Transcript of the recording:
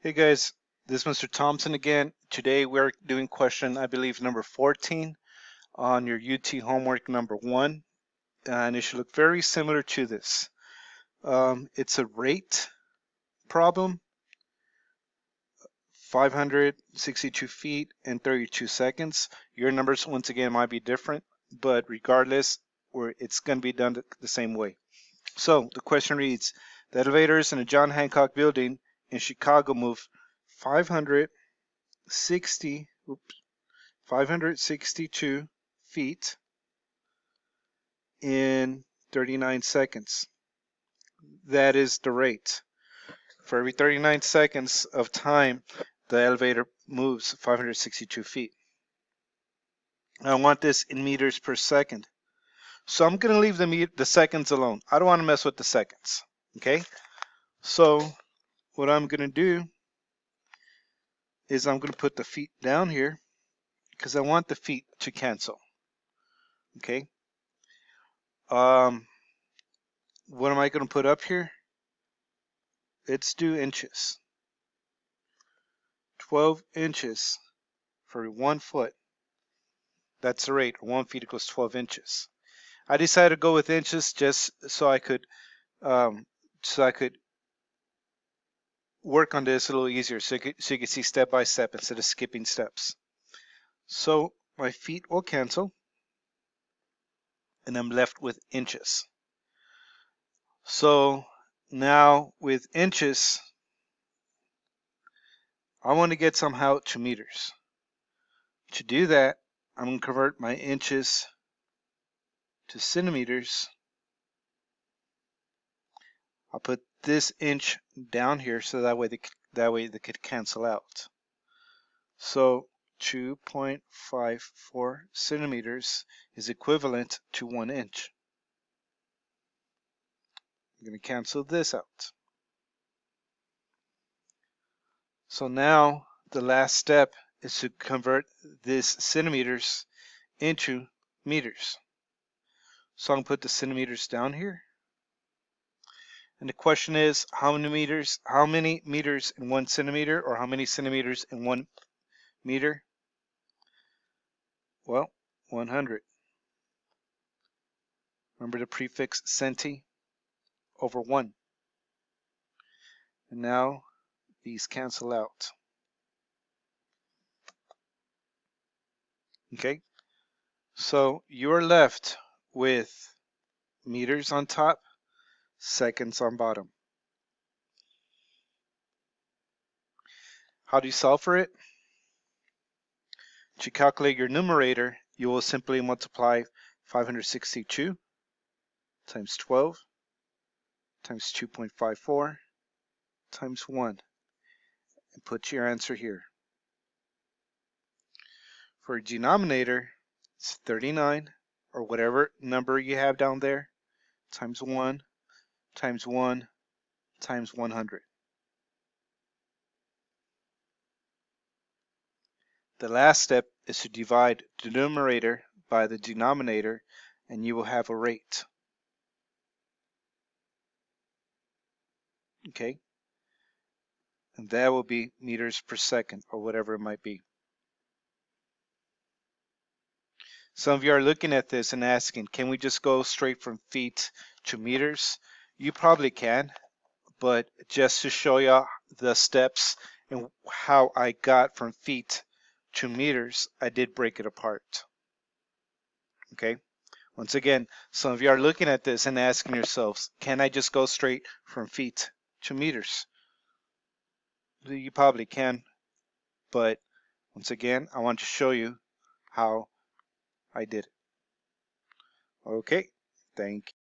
Hey guys, this is Mr. Thompson again. Today we're doing question, I believe, number 14 on your UT homework number 1, and it should look very similar to this. It's a rate problem, 562 feet and 32 seconds. Your numbers, once again, might be different, but regardless, it's going to be done the same way. So the question reads, the elevators in the John Hancock building in Chicago move 562 feet in 39 seconds. That is the rate. For every 39 seconds of time, the elevator moves 562 feet. I want this in meters per second. So I'm going to leave the seconds alone. I don't want to mess with the seconds. Okay? So what I'm going to do is I'm going to put the feet down here because I want the feet to cancel. Okay? What am I going to put up here? Let's do inches. 12 inches for 1 foot. That's the rate. 1 feet equals 12 inches. I decided to go with inches just so I could work on this a little easier, so you could see step by step instead of skipping steps. So my feet will cancel, and I'm left with inches. So now with inches, I want to get somehow to meters. To do that, I'm going to convert my inches to centimeters. I'll put this inch down here so that way they could cancel out. So 2.54 centimeters is equivalent to 1 inch. I'm going to cancel this out. So now the last step is to convert this centimeters into meters. So I'm going to put the centimeters down here. And the question is, how many meters in 1 centimeter, or how many centimeters in 1 meter? Well, 100. Remember the prefix centi over 1. And now these cancel out. Okay, so you're left with meters on top, seconds on bottom. How do you solve for it? To calculate your numerator, you will simply multiply 562 times 12 times 2.54 times 1 and put your answer here. For denominator, it's 39, or whatever number you have down there, times 1 times 1 times 100. The last step is to divide the numerator by the denominator, and you will have a rate. Okay? And that will be meters per second, or whatever it might be. Some of you are looking at this and asking, can we just go straight from feet to meters? You probably can, but just to show you the steps and how I got from feet to meters, I did break it apart. Okay? Once again, some of you are looking at this and asking yourselves, can I just go straight from feet to meters? You probably can, but once again, I want to show you how I did it. Okay, thank you.